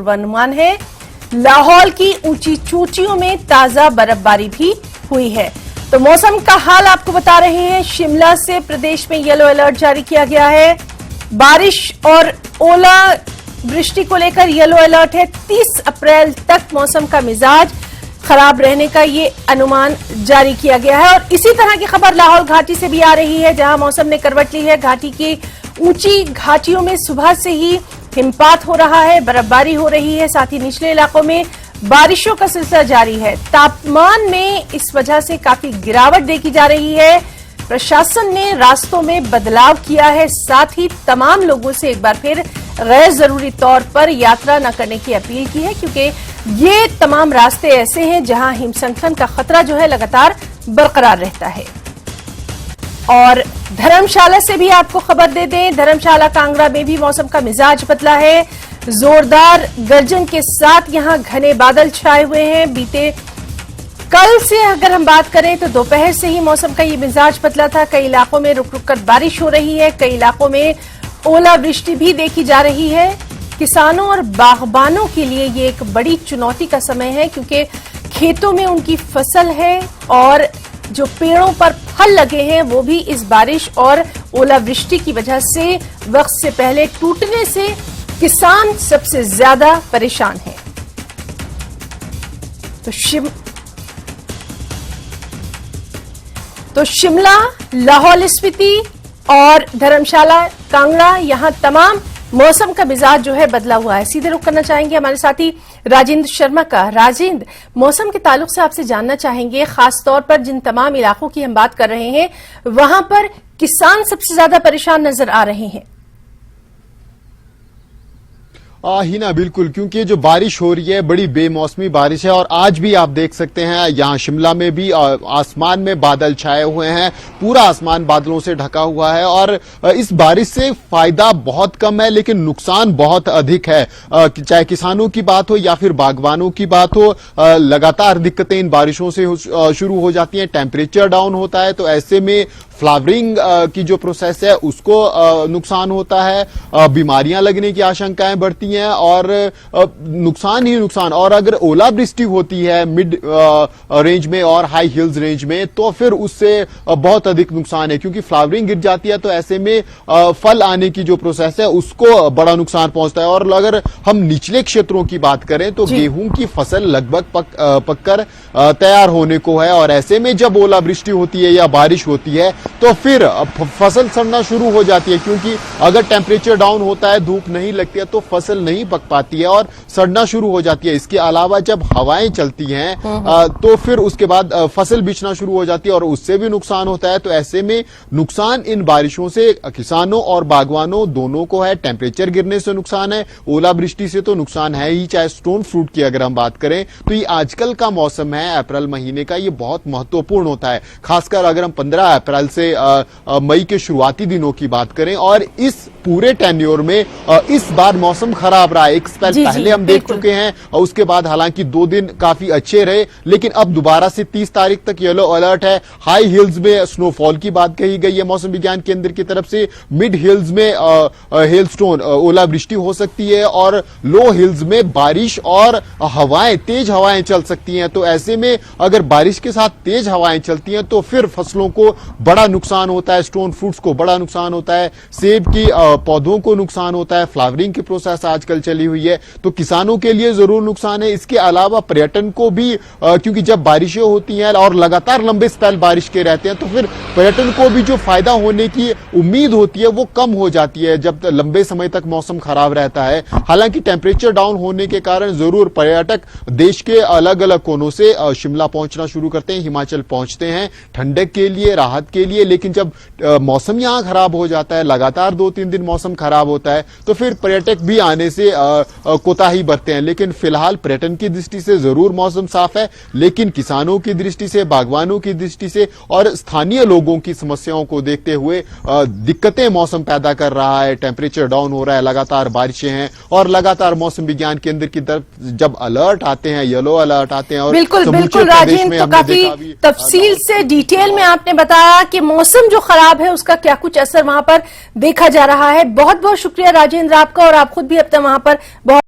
पूर्वानुमान है। लाहौल की ऊंची चोटियों में ताजा बर्फबारी भी हुई है। तो मौसम का हाल आपको बता रहे हैं। शिमला से प्रदेश में येलो अलर्ट जारी किया गया है। बारिश और ओला वृष्टि को लेकर येलो अलर्ट है। 30 अप्रैल तक मौसम का मिजाज खराब रहने का ये अनुमान जारी किया गया है। और इसी तरह की खबर लाहौल घाटी से भी आ रही है, जहां मौसम ने करवट ली है। घाटी की ऊंची घाटियों में सुबह से ही हिमपात हो रहा है, बर्फबारी हो रही है, साथ ही निचले इलाकों में बारिशों का सिलसिला जारी है। तापमान में इस वजह से काफी गिरावट देखी जा रही है। प्रशासन ने रास्तों में बदलाव किया है, साथ ही तमाम लोगों से एक बार फिर गैर जरूरी तौर पर यात्रा न करने की अपील की है, क्योंकि ये तमाम रास्ते ऐसे हैं जहां हिमस्खलन का खतरा जो है लगातार बरकरार रहता है। और धर्मशाला से भी आपको खबर दे दें, धर्मशाला कांगड़ा में भी मौसम का मिजाज बदला है। जोरदार गर्जन के साथ यहां घने बादल छाए हुए हैं। बीते कल से अगर हम बात करें तो दोपहर से ही मौसम का ये मिजाज बदला था। कई इलाकों में रुक रुक कर बारिश हो रही है, कई इलाकों में ओलावृष्टि भी देखी जा रही है। किसानों और बागबानों के लिए ये एक बड़ी चुनौती का समय है, क्योंकि खेतों में उनकी फसल है और जो पेड़ों पर फल लगे हैं वो भी इस बारिश और ओलावृष्टि की वजह से वक्त से पहले टूटने से किसान सबसे ज्यादा परेशान हैं। तो शिमला, लाहौल स्पीति और धर्मशाला कांगड़ा, यहां तमाम मौसम का मिजाज जो है बदला हुआ है। सीधे रुख करना चाहेंगे हमारे साथी राजेंद्र शर्मा का। राजेंद्र, मौसम के ताल्लुक से आपसे जानना चाहेंगे, खास तौर पर जिन तमाम इलाकों की हम बात कर रहे हैं वहां पर किसान सबसे ज्यादा परेशान नजर आ रहे हैं। हिना, बिल्कुल, क्योंकि जो बारिश हो रही है बड़ी बेमौसमी बारिश है। और आज भी आप देख सकते हैं यहाँ शिमला में भी आसमान में बादल छाए हुए हैं, पूरा आसमान बादलों से ढका हुआ है। और इस बारिश से फायदा बहुत कम है लेकिन नुकसान बहुत अधिक है। चाहे किसानों की बात हो या फिर बागवानों की बात हो, लगातार दिक्कतें इन बारिशों से शुरू हो जाती हैं। टेम्परेचर डाउन होता है तो ऐसे में फ्लावरिंग की जो प्रोसेस है उसको नुकसान होता है, बीमारियां लगने की आशंकाएं बढ़ती हैं और नुकसान ही नुकसान। और अगर ओलावृष्टि होती है मिड रेंज में और हाई हिल्स रेंज में तो फिर उससे बहुत अधिक नुकसान है, क्योंकि फ्लावरिंग गिर जाती है तो ऐसे में फल आने की जो प्रोसेस है उसको बड़ा नुकसान पहुंचता है। और अगर हम निचले क्षेत्रों की बात करें तो गेहूं की फसल लगभग पककर तैयार होने को है। और ऐसे में जब ओलावृष्टि होती है या बारिश होती है तो फिर फसल सड़ना शुरू हो जाती है, क्योंकि अगर टेम्परेचर डाउन होता है, धूप नहीं लगती है तो फसल नहीं पक पाती है और सड़ना शुरू हो जाती है। इसके अलावा जब हवाएं चलती हैं तो फिर उसके बाद फसल बिछना शुरू हो जाती है और उससे भी नुकसान होता है। तो ऐसे में नुकसान इन बारिशों से किसानों और बागवानों दोनों को है। टेम्परेचर गिरने से नुकसान है, ओलावृष्टि से तो नुकसान है ही। चाहे स्टोन फ्रूट की अगर हम बात करें तो ये आजकल का मौसम है अप्रैल महीने का, ये बहुत महत्वपूर्ण होता है। खासकर अगर हम 15 अप्रैल से मई के शुरुआती दिनों की बात करें। और इस पूरे टेन्योर में इस बार मौसम खराब रहा है। एक स्पेल पहले हम देख चुके हैं और उसके बाद हालांकि 2 दिन काफी अच्छे रहे, लेकिन अब दोबारा से 30 तारीख तक येलो अलर्ट है। हाई हिल्स में स्नोफॉल की बात कही गई है मौसम विज्ञान केंद्र की तरफ से। मिड हिल्स में हेलस्टोन ओलावृष्टि हो सकती है और लो हिल्स में बारिश और हवाएं, तेज हवाएं चल सकती हैं। तो ऐसे में अगर बारिश के साथ तेज हवाएं चलती हैं तो फिर फसलों को बड़ा नुकसान होता है, स्टोन फ्रूट्स को बड़ा नुकसान होता है, सेब की पौधों को नुकसान होता है। फ्लावरिंग की प्रोसेस आजकल चली हुई है तो किसानों के लिए जरूर नुकसान है। इसके अलावा पर्यटन को भी, क्योंकि जब बारिशें होती हैं और लगातार लंबे स्पेल बारिश के रहते हैं तो फिर पर्यटन को भी जो फायदा होने की उम्मीद होती है वो कम हो जाती है जब लंबे समय तक मौसम खराब रहता है। हालांकि टेम्परेचर डाउन होने के कारण जरूर पर्यटक देश के अलग अलग कोनों से शिमला पहुंचना शुरू करते हैं, हिमाचल पहुंचते हैं ठंडक के लिए, राहत के लिए। लेकिन जब मौसम यहां खराब हो जाता है, लगातार 2-3 दिन मौसम खराब होता है तो फिर पर्यटक भी आने से कोताही बरतते हैं। लेकिन फिलहाल पर्यटन की दृष्टि से जरूर मौसम साफ है, लेकिन किसानों की दृष्टि से, बागवानों की दृष्टि से और स्थानीय लोगों की समस्याओं को देखते हुए दिक्कतें मौसम पैदा कर रहा है। टेम्परेचर डाउन हो रहा है, लगातार बारिशें हैं और लगातार मौसम विज्ञान केंद्र की तरफ जब अलर्ट आते हैं, येलो अलर्ट आते हैं। और बिल्कुल राजेंद्र, तो काफी तफसील से डिटेल में आपने बताया कि मौसम जो खराब है उसका क्या कुछ असर वहां पर देखा जा रहा है। बहुत बहुत शुक्रिया राजेंद्र आपका, और आप खुद भी अब तक वहां पर बहुत